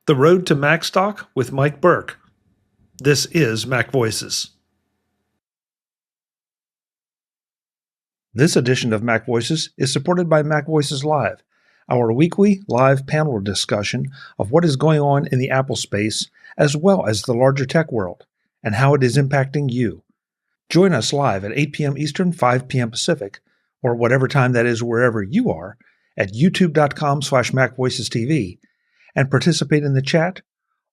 The Road to Macstock with Mike Burke. This is MacVoices. This edition of MacVoices is supported by MacVoices Live, our weekly live panel discussion of what is going on in the Apple space as well as the larger tech world and how it is impacting you. Join us live at 8 p.m. Eastern, 5 p.m. Pacific, or whatever time that is wherever you are, at youtube.com/MacVoicesTV, and participate in the chat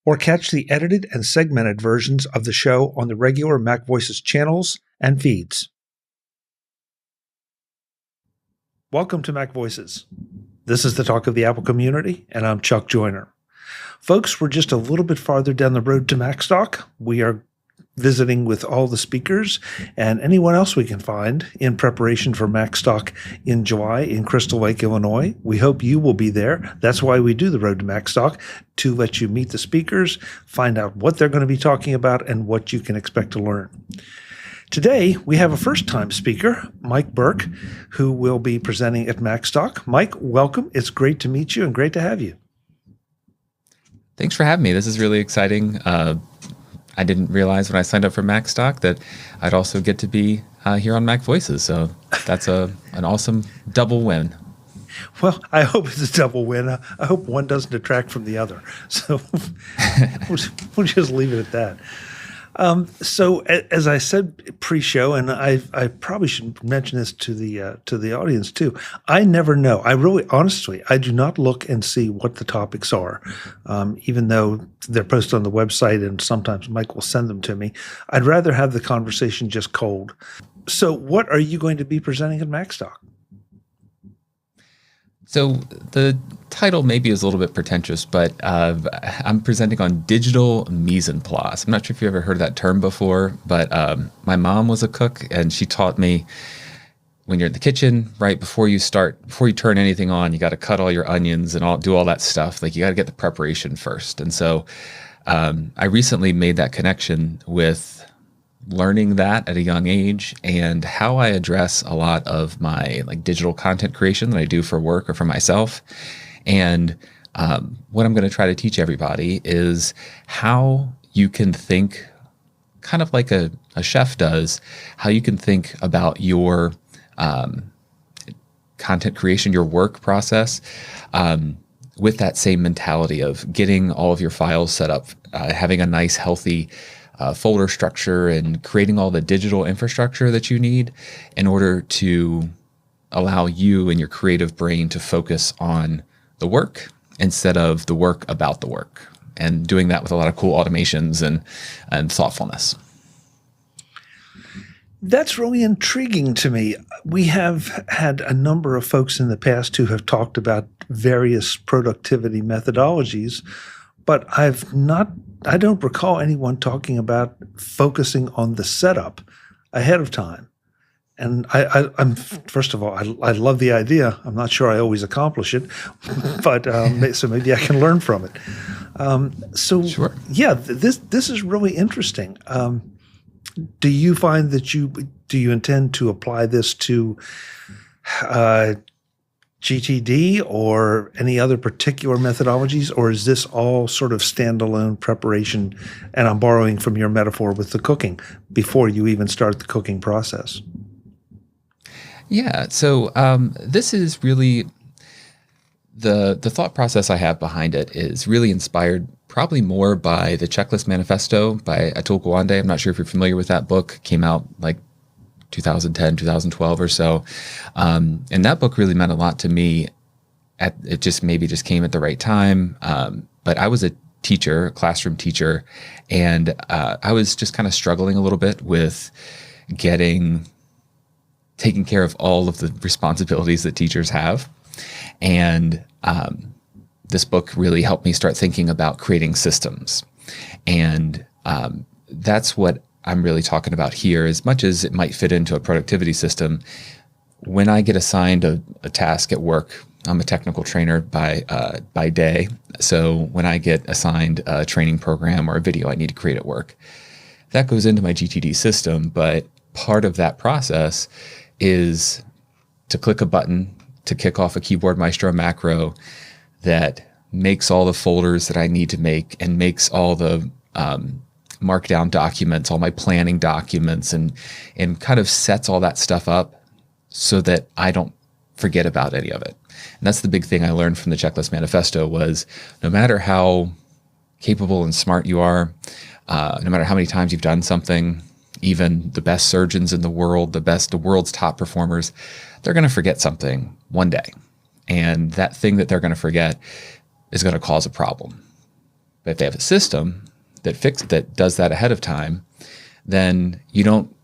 or catch the edited and segmented versions of the show on the regular MacVoices channels and feeds. Welcome to MacVoices. This is the talk of the Apple community, and I'm Chuck Joyner. Folks, we're just a little bit farther down the road to Macstock. We are visiting with all the speakers and anyone else we can find in preparation for Macstock in July in Crystal Lake, Illinois. We hope you will be there. That's why we do the Road to Macstock, to let you meet the speakers, find out what they're going to be talking about, and what you can expect to learn. Today, we have a first-time speaker, Mike Burke, who will be presenting at Macstock. Mike, welcome. It's great to meet you and great to have you. Thanks for having me. This is really exciting. I didn't realize when I signed up for Macstock that I'd also get to be here on MacVoices, so that's an awesome double win. Well, I hope it's a double win. I hope one doesn't detract from the other. So we'll just leave it at that. So as I said pre-show, and I probably should mention this to the audience too, I never know. I really, honestly, I do not look and see what the topics are, even though they're posted on the website and sometimes Mike will send them to me. I'd rather have the conversation just cold. So what are you going to be presenting at Macstock? So the title maybe is a little bit pretentious, but I'm presenting on digital mise en place. I'm not sure if you ever heard that term before, but my mom was a cook, and she taught me when you're in the kitchen, right before you turn anything on, you got to cut all your onions and do all that stuff. Like you got to get the preparation first. And so I recently made that connection with learning that at a young age and how I address a lot of my digital content creation that I do for work or for myself. And what I'm going to try to teach everybody is how you can think kind of like a chef does, how you can think about your content creation, your work process, with that same mentality of getting all of your files set up, having a nice, healthy folder structure and creating all the digital infrastructure that you need in order to allow you and your creative brain to focus on the work instead of the work about the work, and doing that with a lot of cool automations and thoughtfulness. That's really intriguing to me. We have had a number of folks in the past who have talked about various productivity methodologies, but I don't recall anyone talking about focusing on the setup ahead of time. And I'm first of all, I love the idea. I'm not sure I always accomplish it, but so maybe I can learn from it. Sure. Yeah, this is really interesting. Do you find that do you intend to apply this to GTD or any other particular methodologies, or is this all sort of standalone preparation, and I'm borrowing from your metaphor with the cooking, before you even start the cooking process? Yeah, so this is really, the thought process I have behind it is really inspired probably more by the Checklist Manifesto by Atul Gawande. I'm not sure if you're familiar with that book. Came out 2010, 2012 or so. And that book really meant a lot to me. It just came at the right time. But I was a teacher, a classroom teacher, and I was just kind of struggling a little bit with taking care of all of the responsibilities that teachers have. And this book really helped me start thinking about creating systems. And that's what I'm really talking about here. As much as it might fit into a productivity system, when I get assigned a task at work, I'm a technical trainer by day. So when I get assigned a training program or a video I need to create at work, that goes into my GTD system. But part of that process is to click a button to kick off a Keyboard Maestro macro that makes all the folders that I need to make and makes all the markdown documents, all my planning documents, and kind of sets all that stuff up so that I don't forget about any of it. And that's the big thing I learned from the Checklist Manifesto was no matter how capable and smart you are, no matter how many times you've done something, even the best surgeons in the world, the world's top performers, they're going to forget something one day. And that thing that they're going to forget is going to cause a problem. But if they have a system that does that ahead of time, then you don't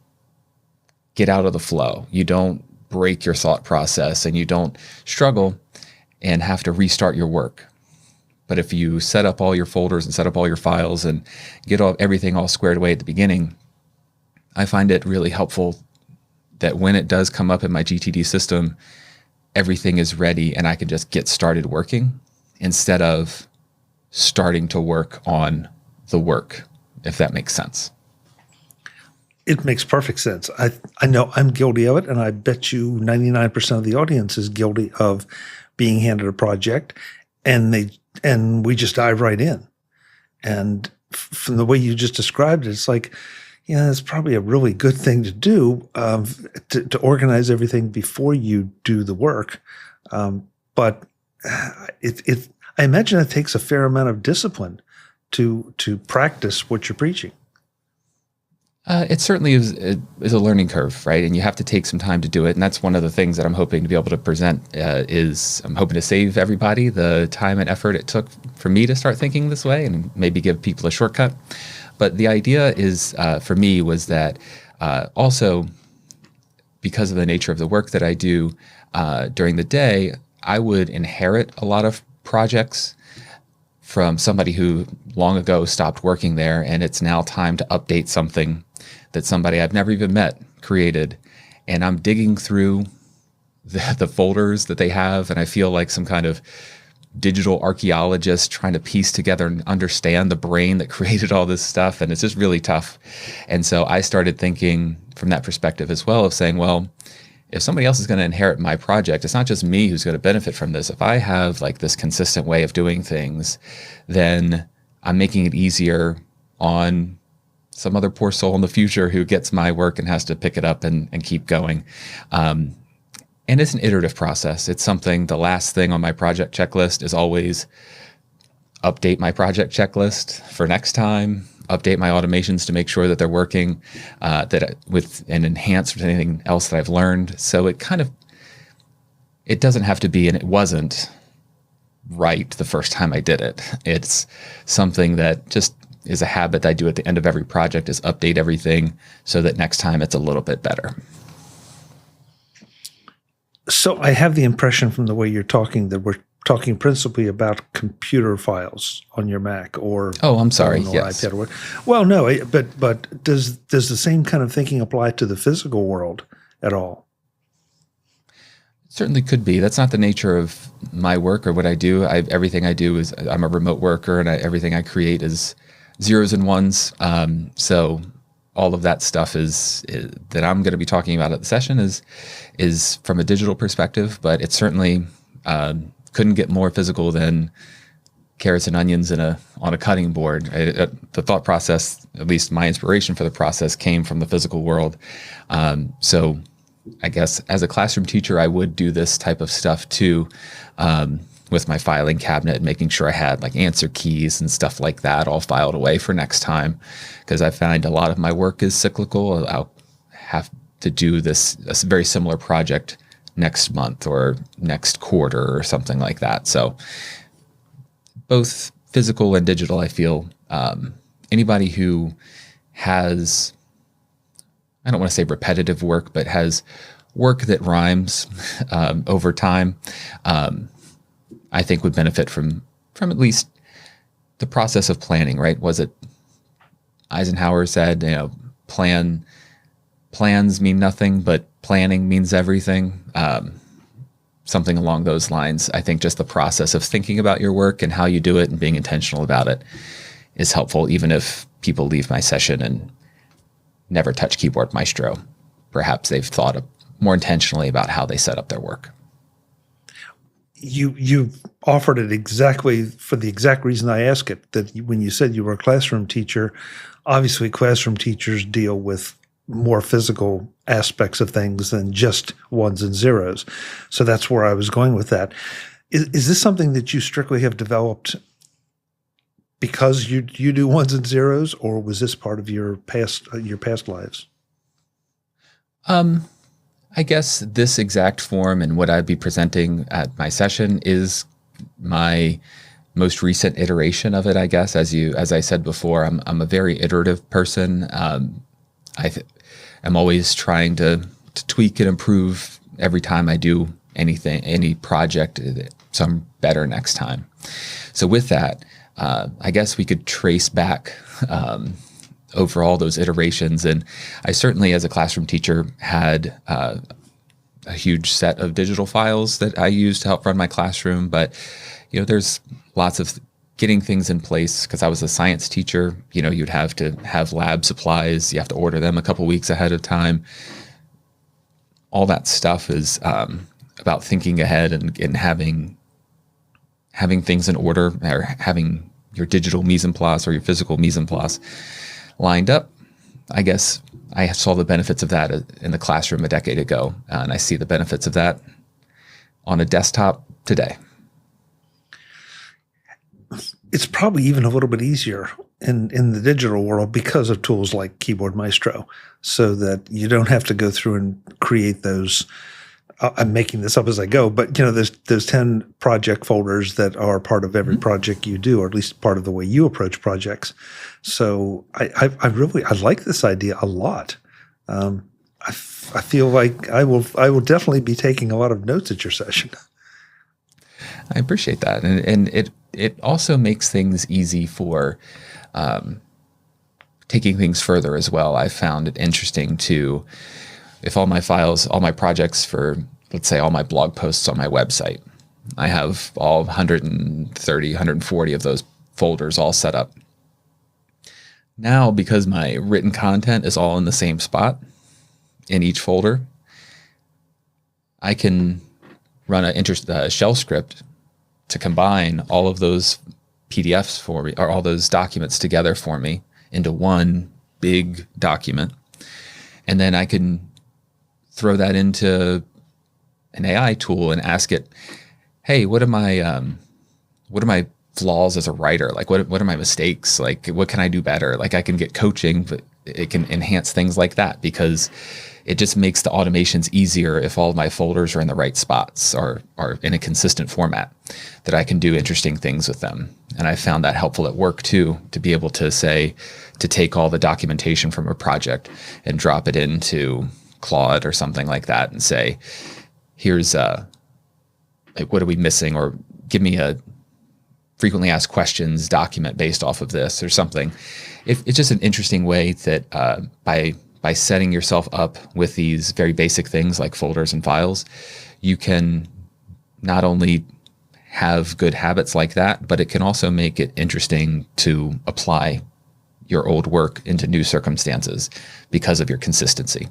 get out of the flow. You don't break your thought process and you don't struggle and have to restart your work. But if you set up all your folders and set up all your files and get everything all squared away at the beginning, I find it really helpful that when it does come up in my GTD system, everything is ready and I can just get started working instead of starting to work on the work, if that makes sense. It makes perfect sense. I know I'm guilty of it, and I bet you 99% of the audience is guilty of being handed a project, and we just dive right in. And from the way you just described it, it's like, yeah, it's probably a really good thing to do, to organize everything before you do the work. But I imagine it takes a fair amount of discipline to practice what you're preaching. It certainly is a learning curve, right? And you have to take some time to do it. And that's one of the things that I'm hoping to be able to present is I'm hoping to save everybody the time and effort it took for me to start thinking this way and maybe give people a shortcut. But the idea is, for me, was that also because of the nature of the work that I do during the day, I would inherit a lot of projects from somebody who long ago stopped working there, and it's now time to update something that somebody I've never even met created. And I'm digging through the folders that they have, and I feel like some kind of digital archaeologist trying to piece together and understand the brain that created all this stuff. And it's just really tough. And so I started thinking from that perspective as well of saying, well, if somebody else is going to inherit my project, it's not just me who's going to benefit from this. If I have like this consistent way of doing things, then I'm making it easier on some other poor soul in the future who gets my work and has to pick it up and keep going. And it's an iterative process. It's something, the last thing on my project checklist is always update my project checklist for next time, update my automations to make sure that they're working, with and enhance with anything else that I've learned. So it doesn't have to be, and it wasn't right the first time I did it. It's something that just is a habit that I do at the end of every project, is update everything so that next time it's a little bit better. So I have the impression from the way you're talking that we're talking principally about computer files on your Mac or I'm sorry, or yes. iPad or what. Well, no, but does the same kind of thinking apply to the physical world at all? Certainly could be. That's not the nature of my work or what I do. Everything I do is, I'm a remote worker, and everything I create is zeros and ones. So all of that stuff is that I'm going to be talking about at the session is from a digital perspective, but it certainly couldn't get more physical than carrots and onions on a cutting board. The thought process, at least my inspiration for the process, came from the physical world. So I guess as a classroom teacher, I would do this type of stuff too, with my filing cabinet and making sure I had like answer keys and stuff like that all filed away for next time, because I find a lot of my work is cyclical. I'll have to do a very similar project next month or next quarter or something like that. So both physical and digital, I feel anybody who has, I don't want to say repetitive work, but has work that rhymes over time, I think would benefit from at least the process of planning, right? Was it Eisenhower said, plans mean nothing, but planning means everything. Something along those lines. I think just the process of thinking about your work and how you do it and being intentional about it is helpful, even if people leave my session and never touch Keyboard Maestro. Perhaps they've thought more intentionally about how they set up their work. you offered it exactly for the exact reason I asked it, that when you said you were a classroom teacher, obviously classroom teachers deal with more physical aspects of things than just ones and zeros. So that's where I was going with that. Is this something that you strictly have developed because you do ones and zeros, or was this part of your past lives? I guess this exact form and what I'd be presenting at my session is my most recent iteration of it, I guess. As I said before, I'm a very iterative person. I'm always trying to tweak and improve every time I do anything, any project, so I'm better next time. So with that, I guess we could trace back over all those iterations. And I certainly, as a classroom teacher, had a huge set of digital files that I used to help run my classroom. But, there's lots of getting things in place because I was a science teacher. You'd have to have lab supplies. You have to order them a couple weeks ahead of time. All that stuff is about thinking ahead and having things in order, or having your digital mise en place or your physical mise en place lined up. I guess I saw the benefits of that in the classroom a decade ago, and I see the benefits of that on a desktop today. It's probably even a little bit easier in the digital world because of tools like Keyboard Maestro, so that you don't have to go through and create those. I'm making this up as I go, but there's 10 project folders that are part of every project you do, or at least part of the way you approach projects. So I like this idea a lot. I feel like I will definitely be taking a lot of notes at your session. I appreciate that, and it also makes things easy for taking things further as well. I found it interesting to, if all my files, all my projects for, let's say, all my blog posts on my website, I have all 130, 140 of those folders all set up. Now, because my written content is all in the same spot in each folder, I can run a shell script to combine all of those PDFs for me, or all those documents together for me into one big document. And then I can throw that into an AI tool and ask it, hey, what are my flaws as a writer? Like, what are my mistakes? Like, what can I do better? Like, I can get coaching, but it can enhance things like that, because it just makes the automations easier if all of my folders are in the right spots, or are in a consistent format, that I can do interesting things with them. And I found that helpful at work too, to be able to take all the documentation from a project and drop it into Claude or something like that and say, here's like, what are we missing? Or give me a frequently asked questions document based off of this or something. It's just an interesting way that by setting yourself up with these very basic things like folders and files, you can not only have good habits like that, but it can also make it interesting to apply your old work into new circumstances because of your consistency.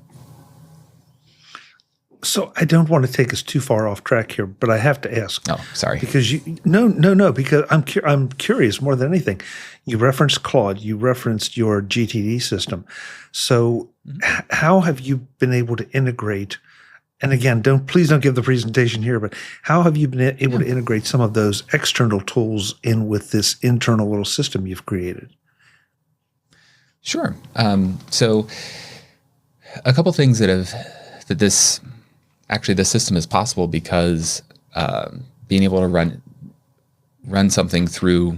So I don't want to take us too far off track here, but I have to ask. Oh, sorry. Because no, because I'm curious more than anything. You referenced Claude, you referenced your GTD system. So how have you been able to integrate? And again, please don't give the presentation here, but how have you been able to integrate some of those external tools in with this internal little system you've created? Sure. So a couple things this system is possible because being able to run something through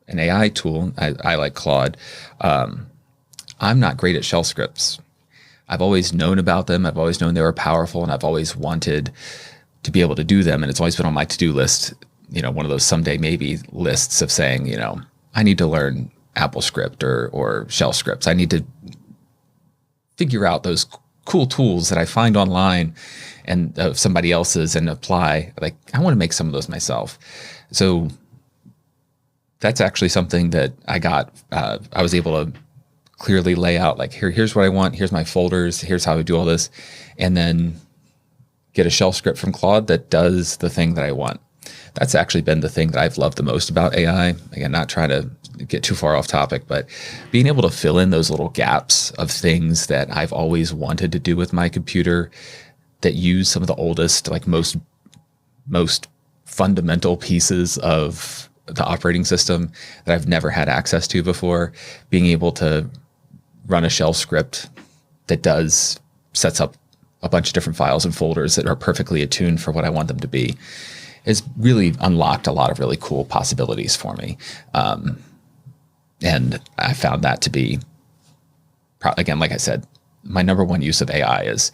an AI tool, I like Claude. I'm not great at shell scripts. I've always known about them. I've always known they were powerful, and I've always wanted to be able to do them. And it's always been on my to-do list, one of those someday maybe lists of saying, I need to learn AppleScript or shell scripts. I need to figure out those cool tools that I find online and of somebody else's and apply. Like, I want to make some of those myself. So that's actually something that I was able to clearly lay out, like, here's what I want, here's my folders, here's how I do all this. And then get a shell script from Claude that does the thing that I want. That's actually been the thing that I've loved the most about AI. Again, not trying to get too far off topic, but being able to fill in those little gaps of things that I've always wanted to do with my computer that use some of the oldest, like most fundamental pieces of the operating system that I've never had access to before. Being able to run a shell script that sets up a bunch of different files and folders that are perfectly attuned for what I want them to be has really unlocked a lot of really cool possibilities for me. And I found that to be, again, like I said, my number one use of AI is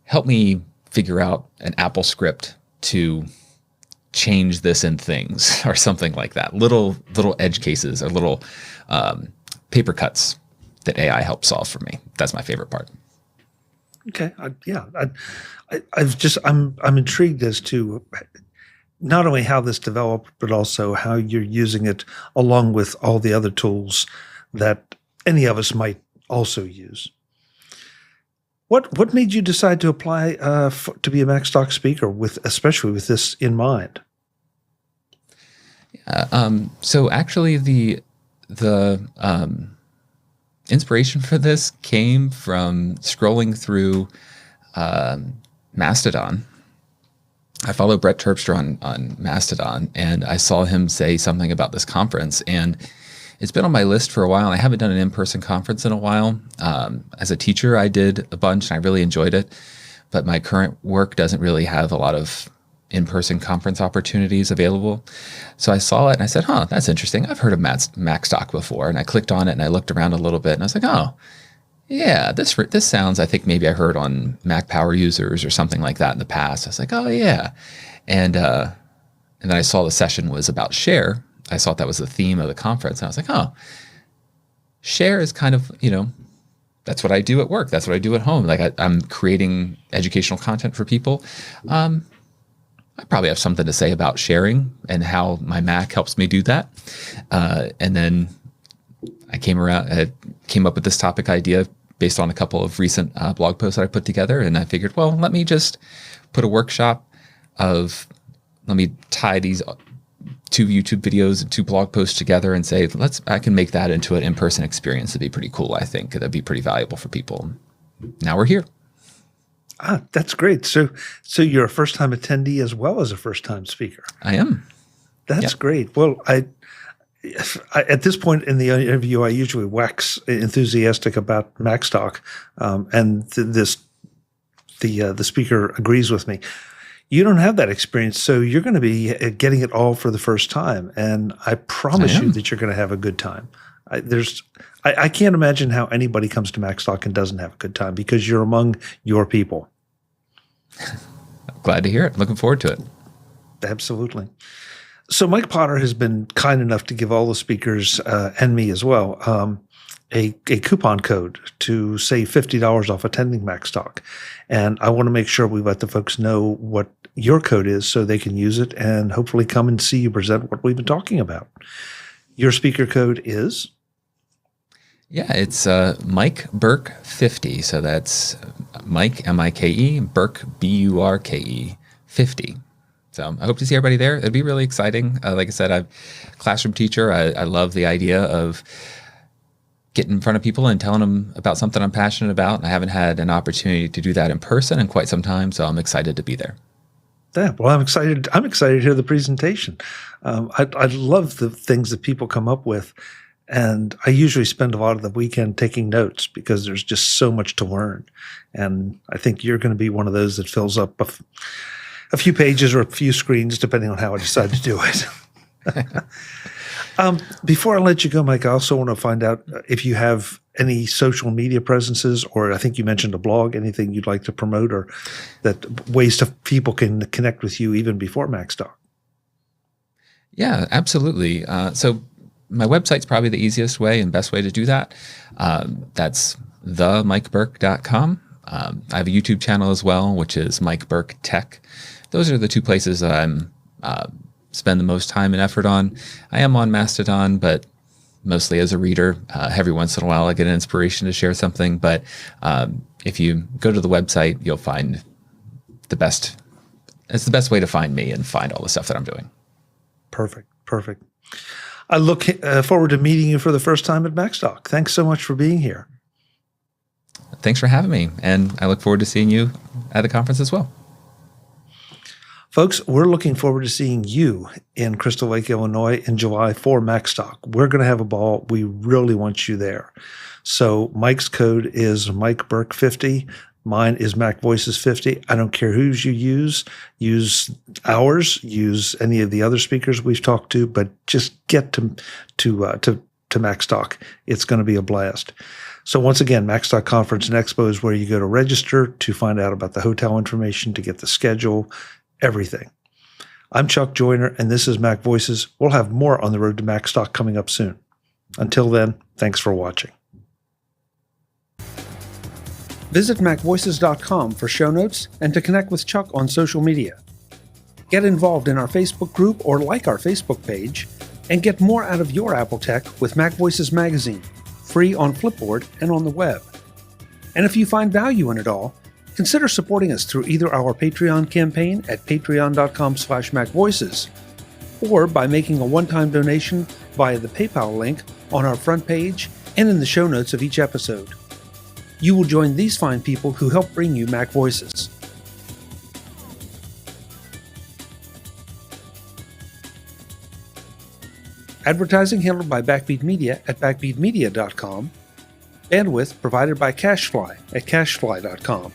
help me figure out an Apple script to change this in things or something like that. Little edge cases or little paper cuts that AI helps solve for me. That's my favorite part. Okay. I'm intrigued as to not only how this developed, but also how you're using it along with all the other tools that any of us might also use. What made you decide to apply to be a Macstock speaker, especially with this in mind? So actually, the inspiration for this came from scrolling through Mastodon. I follow Brett Terpstra on Mastodon, and I saw him say something about this conference, and it's been on my list for a while. I haven't done an in-person conference in a while. As a teacher, I did a bunch, and I really enjoyed it, but my current work doesn't really have a lot of in-person conference opportunities available. So I saw it, and I said, that's interesting. I've heard of Macstock before, and I clicked on it, and I looked around a little bit, and I was like, yeah, this sounds, I think maybe I heard on Mac Power Users or something like that in the past. I was like, oh yeah. And then I saw the session was about share. I thought that was the theme of the conference. And I was like, share is kind of, that's what I do at work. That's what I do at home. Like I'm creating educational content for people. I probably have something to say about sharing and how my Mac helps me do that. And then I came up with this topic idea based on a couple of recent blog posts that I put together. And I figured, well, let me just put a workshop let me tie these 2 YouTube videos and 2 blog posts together and say, I can make that into an in-person experience. It'd be pretty cool. I think that'd be pretty valuable for people. Now we're here. That's great. So you're a first-time attendee as well as a first-time speaker. I am. That's great. Well, I at this point in the interview, I usually wax enthusiastic about Macstock, and the speaker agrees with me. You don't have that experience, so you're going to be getting it all for the first time, and I promise you that you're going to have a good time. I can't imagine how anybody comes to Macstock and doesn't have a good time because you're among your people. Glad to hear it. Looking forward to it. Absolutely. So Mike Potter has been kind enough to give all the speakers and me as well a coupon code to save $50 off attending Macstock. And I want to make sure we let the folks know what your code is so they can use it and hopefully come and see you present what we've been talking about. Your speaker code is? Yeah, it's Mike Burke 50. So that's Mike, M-I-K-E, Burke, B-U-R-K-E, 50. So I hope to see everybody there. It'd be really exciting. Like I said, I'm a classroom teacher. I love the idea of getting in front of people and telling them about something I'm passionate about. And I haven't had an opportunity to do that in person in quite some time, so I'm excited to be there. Yeah, well, I'm excited. I'm excited to hear the presentation. I love the things that people come up with, and I usually spend a lot of the weekend taking notes because there's just so much to learn. And I think you're going to be one of those that fills up a few pages or a few screens, depending on how I decide to do it. Before I let you go, Mike, I also want to find out if you have any social media presences, or I think you mentioned a blog, anything you'd like to promote, or that ways people can connect with you even before Macstock. Yeah, absolutely. So my website's probably the easiest way and best way to do that. That's themikeburke.com. I have a YouTube channel as well, which is Mike Burke Tech. Those are the 2 places that I'm spend the most time and effort on. I am on Mastodon, but mostly as a reader. Every once in a while, I get an inspiration to share something. But if you go to the website, you'll find the best way to find me and find all the stuff that I'm doing. Perfect. I look forward to meeting you for the first time at Macstock. Thanks so much for being here. Thanks for having me, and I look forward to seeing you at the conference as well. Folks, we're looking forward to seeing you in Crystal Lake, Illinois in July for Macstock. We're going to have a ball. We really want you there. So Mike's code is Mike Burke 50. Mine is MacVoices 50. I don't care whose you use. Use ours. Use any of the other speakers we've talked to, but just get to Macstock. It's going to be a blast. So once again, Macstock Conference and Expo is where you go to register, to find out about the hotel information, to get the schedule, everything. I'm Chuck Joyner, and this is MacVoices. We'll have more on the road to Macstock coming up soon. Until then, thanks for watching. Visit MacVoices.com for show notes and to connect with Chuck on social media. Get involved in our Facebook group or like our Facebook page, and get more out of your Apple tech with MacVoices Magazine, free on Flipboard and on the web. And if you find value in it all, consider supporting us through either our Patreon campaign at patreon.com/MacVoices or by making a one-time donation via the PayPal link on our front page and in the show notes of each episode. You will join these fine people who help bring you MacVoices. Advertising handled by Backbeat Media at backbeatmedia.com. Bandwidth provided by CashFly at cashfly.com.